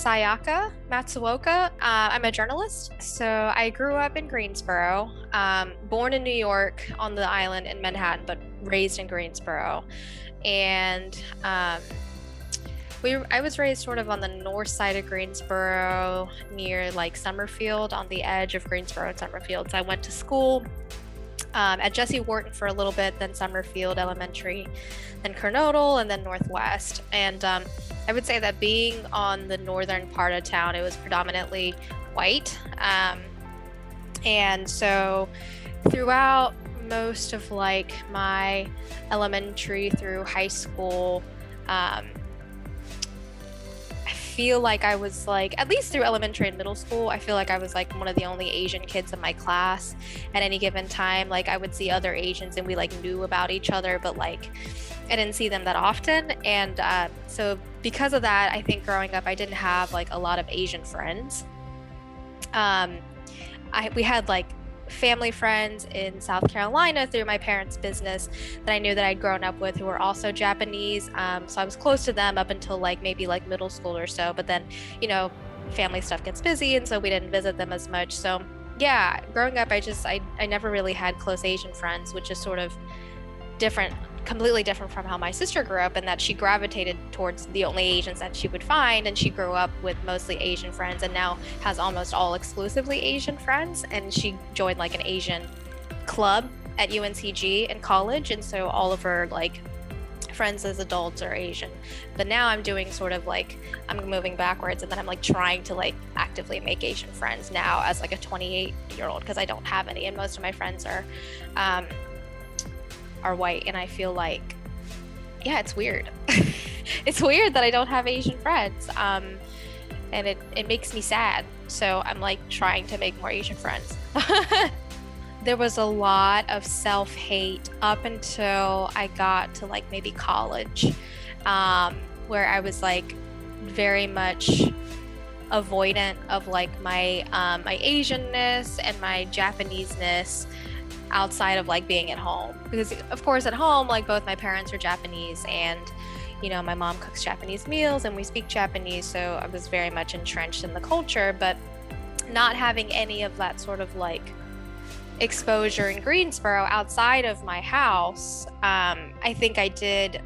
Sayaka Matsuoka. I'm a journalist. So I grew up in Greensboro, born in New York on the island in Manhattan, but raised in Greensboro. And I was raised sort of on the north side of Greensboro, near like Summerfield, on the edge of Greensboro and Summerfield. So I went to school at Jesse Wharton for a little bit, then Summerfield Elementary, then Kernodle, and then Northwest. And I would say that being on the northern part of town, it was predominantly white. And so throughout most of like my elementary through high school, I feel like I was like, at least through elementary and middle school, I feel like I was like one of the only Asian kids in my class at any given time. Like I would see other Asians and we like knew about each other, but like I didn't see them that often. And so because of that, I think growing up, I didn't have like a lot of Asian friends. We had like family friends in South Carolina through my parents' business that I knew that I'd grown up with who were also Japanese. So I was close to them up until like maybe like middle school or so. But then, you know, family stuff gets busy, and so we didn't visit them as much. So yeah, growing up, I never really had close Asian friends, which is sort of different, completely different from how my sister grew up, and that she gravitated towards the only Asians that she would find, and she grew up with mostly Asian friends and now has almost all exclusively Asian friends. And she joined like an Asian club at UNCG in college, and so all of her like friends as adults are Asian. But now I'm doing sort of like, I'm moving backwards, and then I'm like trying to like actively make Asian friends now as like a 28-year-old, because I don't have any, and most of my friends are white. And I feel like, yeah, it's weird. It's weird that I don't have Asian friends, and it makes me sad. So I'm like trying to make more Asian friends. There was a lot of self-hate up until I got to like maybe college, where I was like very much avoidant of like my my Asianness and my Japaneseness outside of like being at home, because of course at home like both my parents are Japanese, and you know my mom cooks Japanese meals and we speak Japanese, so I was very much entrenched in the culture. But not having any of that sort of like exposure in Greensboro outside of my house, I think I did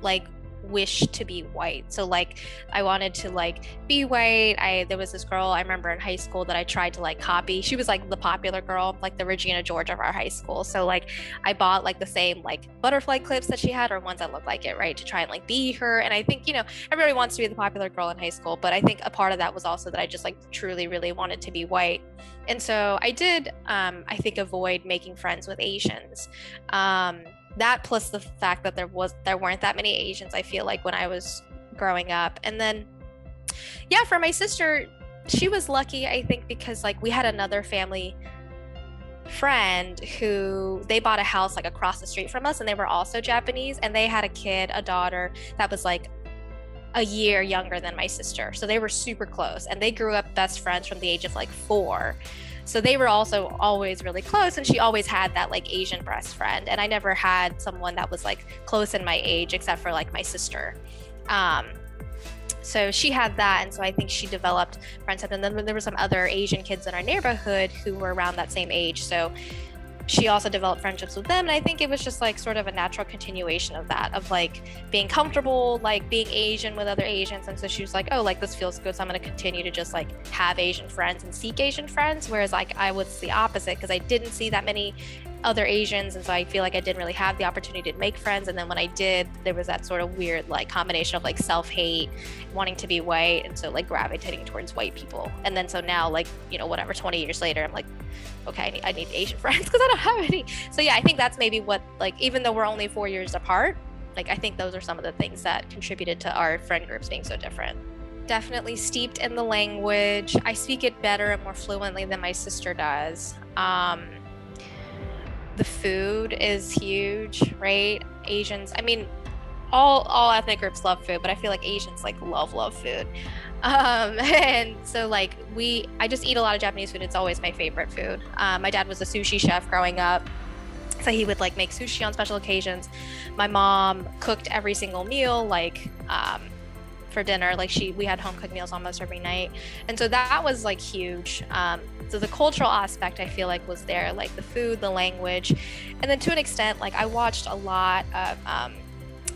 like wish to be white. So like I wanted to like be white. There was this girl I remember in high school that I tried to like copy. She was like the popular girl, like the Regina George of our high school. So like I bought like the same like butterfly clips that she had, or ones that looked like it, right, to try and like be her. And I think, you know, everybody wants to be the popular girl in high school, but I think a part of that was also that I just like truly really wanted to be white. And so I did I think avoid making friends with Asians. That plus the fact that there weren't that many Asians, I feel like, when I was growing up. And then yeah, for my sister, she was lucky, I think, because like we had another family friend who they bought a house like across the street from us, and they were also Japanese, and they had a daughter that was like a year younger than my sister. So they were super close, and they grew up best friends from the age of like 4. So they were also always really close, and she always had that like Asian best friend. And I never had someone that was like close in my age except for like my sister. So she had that, and so I think she developed friends. And then there were some other Asian kids in our neighborhood who were around that same age. So she also developed friendships with them. And I think it was just like sort of a natural continuation of that, of like being comfortable, like being Asian with other Asians. And so she was like, oh, like this feels good, so I'm going to continue to just like have Asian friends and seek Asian friends. Whereas like I was the opposite, because I didn't see that many other Asians, and so I feel like I didn't really have the opportunity to make friends. And then when I did, there was that sort of weird like combination of like self-hate, wanting to be white, and so like gravitating towards white people. And then so now, like, you know, whatever, 20 years later, I'm like, okay, I need Asian friends because I don't have any. So yeah, I think that's maybe what, like, even though we're only 4 years apart, like I think those are some of the things that contributed to our friend groups being so different. Definitely steeped in the language. I speak it better and more fluently than my sister does. The food is huge, right? Asians, I mean, all ethnic groups love food, but I feel like Asians like love food. And so like I just eat a lot of Japanese food. It's always my favorite food. My dad was a sushi chef growing up, so he would like make sushi on special occasions. My mom cooked every single meal, like for dinner. Like we had home cooked meals almost every night. And so that was like huge. So the cultural aspect I feel like was there, like the food, the language. And then to an extent, like I watched a lot of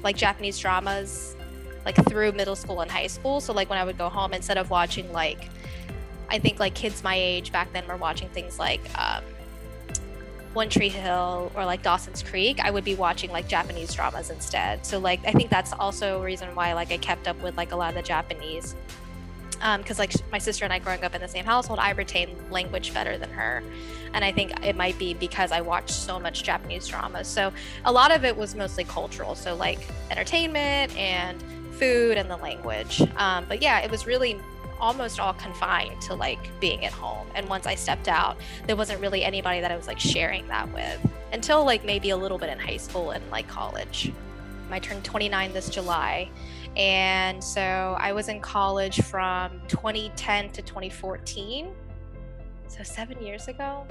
like Japanese dramas like through middle school and high school. So like when I would go home, instead of watching like, I think like kids my age back then were watching things like One Tree Hill or like Dawson's Creek, I would be watching like Japanese dramas instead. So like I think that's also a reason why like I kept up with like a lot of the Japanese, because like my sister and I growing up in the same household, I retained language better than her. And I think it might be because I watched so much Japanese drama. So a lot of it was mostly cultural, so like entertainment and food and the language. But yeah, it was really almost all confined to like being at home. And once I stepped out, there wasn't really anybody that I was like sharing that with until like maybe a little bit in high school and like college. I turned 29 this July. And so I was in college from 2010 to 2014. So 7 years ago.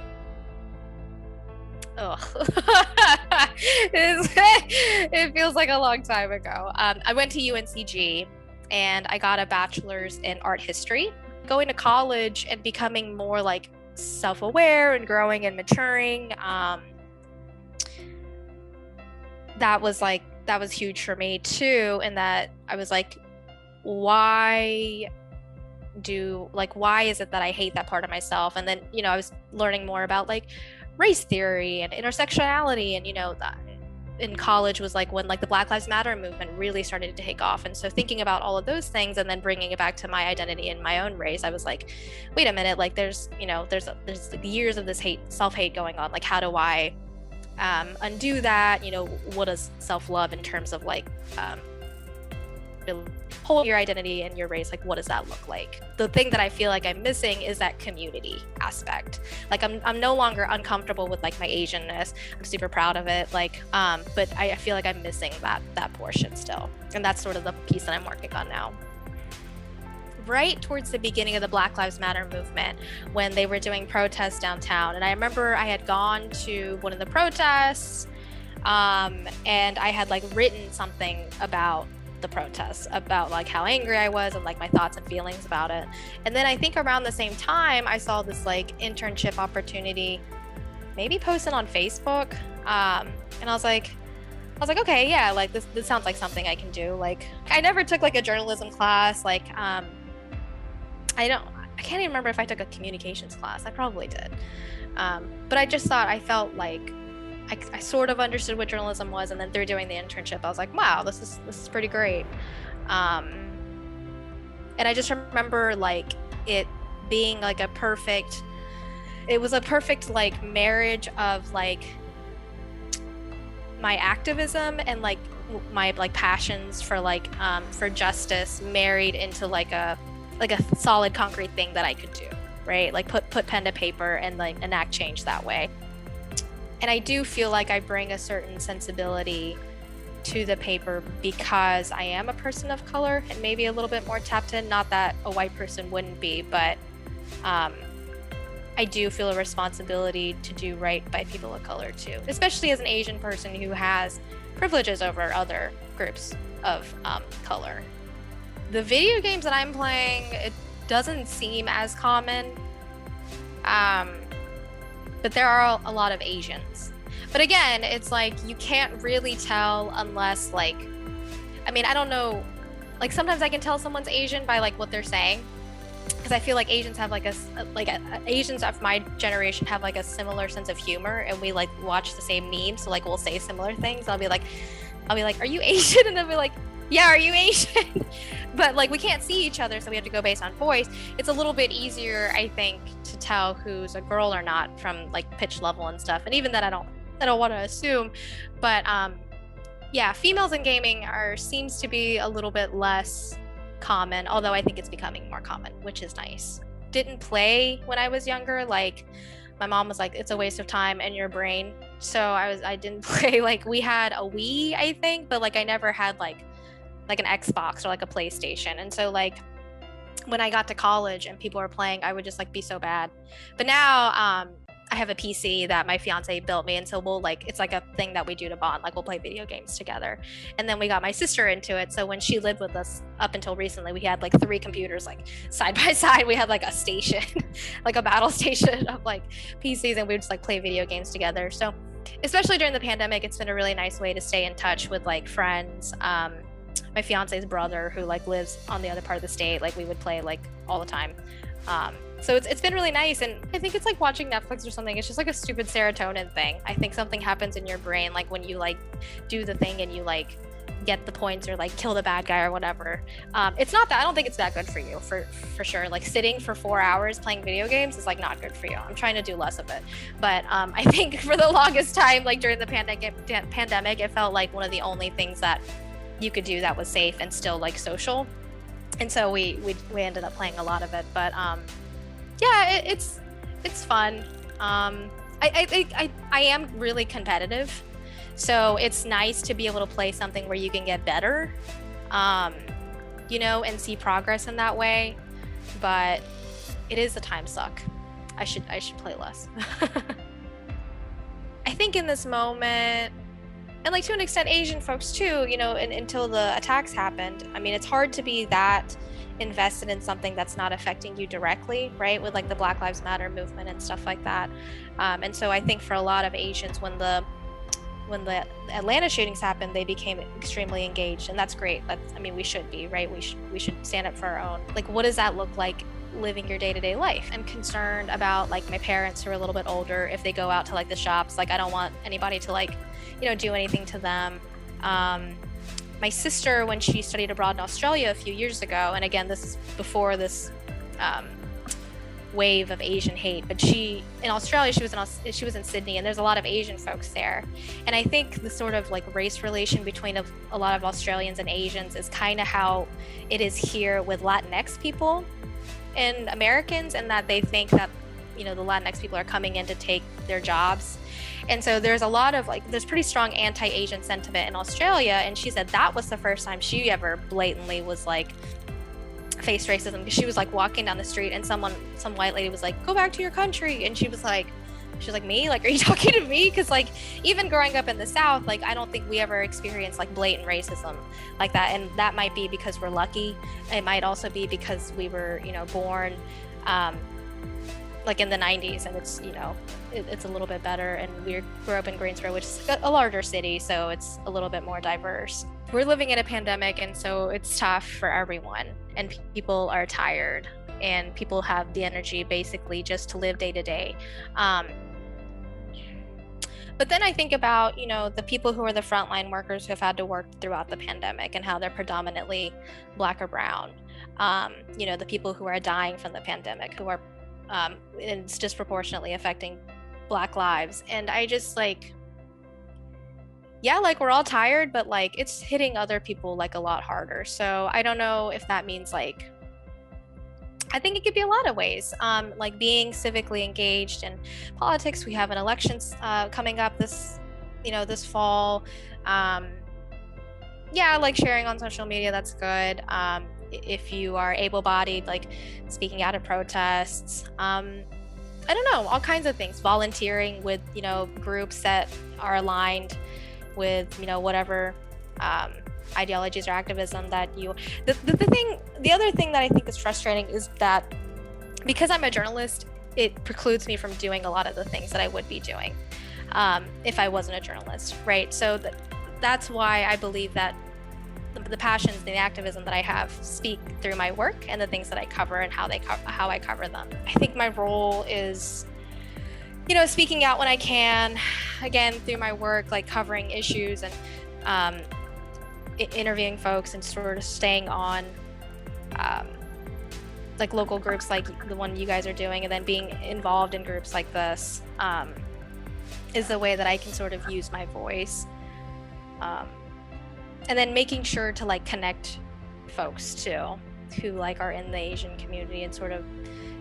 Ugh. It feels like a long time ago. I went to UNCG and I got a bachelor's in art history. Going to college and becoming more like self-aware and growing and maturing, that was huge for me too, in that I was like, why is it that I hate that part of myself? And then, I was learning more about like race theory and intersectionality, and that in college was like when like the Black Lives Matter movement really started to take off. And so thinking about all of those things and then bringing it back to my identity and my own race, I was like, wait a minute, like there's like years of this self-hate going on. Like, how do I undo that? What is self-love in terms of like hold your identity and your race, like what does that look like? The thing that I feel like I'm missing is that community aspect. Like I'm no longer uncomfortable with like my Asianness. I'm super proud of it, like but I feel like I'm missing that portion still, and that's sort of the piece that I'm working on now. Right towards the beginning of the Black Lives Matter movement, when they were doing protests downtown, and I remember I had gone to one of the protests, and I had like written something about the protests, about like how angry I was and like my thoughts and feelings about it. And then I think around the same time I saw this like internship opportunity, maybe posted on Facebook, and I was like, okay, yeah, like this sounds like something I can do. Like I never took like a journalism class, like I can't even remember if I took a communications class. I probably did, but I just thought, I felt like I sort of understood what journalism was, and then through doing the internship, I was like, wow, this is pretty great. And I just remember like it being like it was a perfect like marriage of like my activism and like my like passions for like for justice married into like a solid concrete thing that I could do, right? Like put pen to paper and like enact change that way. And I do feel like I bring a certain sensibility to the paper because I am a person of color and maybe a little bit more tapped in. Not that a white person wouldn't be, but I do feel a responsibility to do right by people of color too, especially as an Asian person who has privileges over other groups of color. The video games that I'm playing, it doesn't seem as common. But there are a lot of Asians. But again, it's like you can't really tell unless like, I mean, I don't know, like sometimes I can tell someone's Asian by like what they're saying, because I feel like Asians have like Asians of my generation have like a similar sense of humor, and we like watch the same memes, so like we'll say similar things. I'll be like, are you Asian? And they'll be like, yeah, are you Asian? But like we can't see each other, so we have to go based on voice. It's a little bit easier, I think, to tell who's a girl or not from like pitch level and stuff. And even that I don't want to assume, but yeah, females in gaming seems to be a little bit less common, although I think it's becoming more common, which is nice. Didn't play when I was younger. Like my mom was like, it's a waste of time and your brain. So I didn't play. Like we had a Wii, I think, but like I never had like an Xbox or like a PlayStation. And so like when I got to college and people were playing, I would just like be so bad. But now I have a PC that my fiance built me, and so we'll like it's like a thing that we do to bond. Like we'll play video games together. And then we got my sister into it. So when she lived with us up until recently, we had like 3 computers like side by side. We had like a station, like a battle station of like PCs, and we would just like play video games together. So especially during the pandemic, it's been a really nice way to stay in touch with like friends. My fiance's brother, who like lives on the other part of the state, like we would play like all the time. So it's been really nice, and I think it's like watching Netflix or something. It's just like a stupid serotonin thing. I think something happens in your brain like when you like do the thing and you like get the points or like kill the bad guy or whatever. It's not that, I don't think it's that good for you for sure. Like sitting for 4 hours playing video games is like not good for you. I'm trying to do less of it, but I think for the longest time, like during the pandemic, it felt like one of the only things that you could do that was safe and still like social. And so we ended up playing a lot of it, but yeah, it's fun. I am really competitive, so it's nice to be able to play something where you can get better, you know, and see progress in that way. But it is a time suck. I should play less. I think in this moment, and like to an extent Asian folks too, you know, until the attacks happened, I mean, it's hard to be that invested in something that's not affecting you directly, right? With like the Black Lives Matter movement and stuff like that. And so I think for a lot of Asians, when the Atlanta shootings happened, they became extremely engaged, and that's great. I mean, we should be, right? We should stand up for our own. Like, what does that look like living your day-to-day life? I'm concerned about like my parents who are a little bit older. If they go out to like the shops, like I don't want anybody to like, you know, do anything to them. My sister, when she studied abroad in Australia a few years ago, and again, this is before this wave of Asian hate, but in Australia, she was in Sydney, and there's a lot of Asian folks there. And I think the sort of like race relation between a lot of Australians and Asians is kind of how it is here with Latinx people and Americans, and that they think that, you know, the Latinx people are coming in to take their jobs. And so there's a lot of like, there's pretty strong anti-Asian sentiment in Australia. And she said that was the first time she ever blatantly was like faced racism, because she was like walking down the street and some white lady was like, go back to your country. And she was like, me? Like, are you talking to me? Because like, even growing up in the South, like, I don't think we ever experienced like blatant racism like that. And that might be because we're lucky. It might also be because we were, you know, born like in the 90s, and it's, you know, it's a little bit better. And we grew up in Greensboro, which is a larger city, so it's a little bit more diverse. We're living in a pandemic, and so it's tough for everyone, and people are tired, and people have the energy basically just to live day to day. But then I think about, you know, the people who are the frontline workers who have had to work throughout the pandemic and how they're predominantly Black or brown. You know, the people who are dying from the pandemic, who are and it's disproportionately affecting Black lives. And I just like, yeah, like we're all tired, but like it's hitting other people like a lot harder. So I don't know if that means like, I think it could be a lot of ways, like being civically engaged in politics. We have an elections coming up this fall. Yeah, like sharing on social media, that's good. If you are able-bodied, like speaking out at protests, I don't know, all kinds of things. Volunteering with, you know, groups that are aligned with, you know, whatever ideologies or activism that you. The other thing that I think is frustrating is that because I'm a journalist, it precludes me from doing a lot of the things that I would be doing if I wasn't a journalist, right? So that's why I believe that the passions and the activism that I have speak through my work and the things that I cover and how I cover them. I think my role is, you know, speaking out when I can, again, through my work, like covering issues and interviewing folks and sort of staying on like local groups like the one you guys are doing, and then being involved in groups like this is the way that I can sort of use my voice. And then making sure to like connect folks too, who like are in the Asian community, and sort of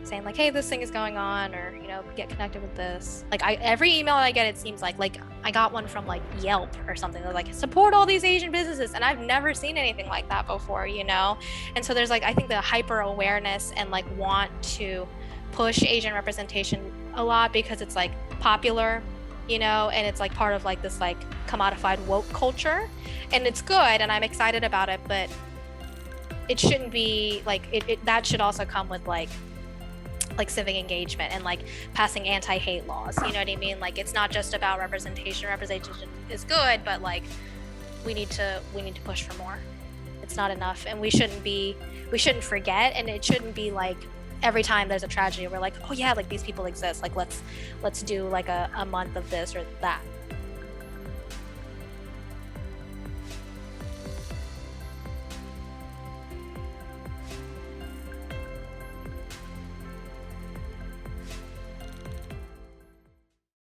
saying like, hey, this thing is going on, or, you know, get connected with this. Like every email I get, it seems like I got one from like Yelp or something. They're like, support all these Asian businesses. And I've never seen anything like that before, you know? And so there's like, I think the hyper awareness and like want to push Asian representation a lot because it's like popular, and it's like part of like this like commodified woke culture, and it's good and I'm excited about it, but it shouldn't be like that should also come with like civic engagement and like passing anti-hate laws, you know what I mean? Like it's not just about representation. Representation is good, but like we need to push for more. It's not enough, and we shouldn't forget, and it shouldn't be like every time there's a tragedy we're like, oh yeah, like these people exist, like let's do like a month of this or that.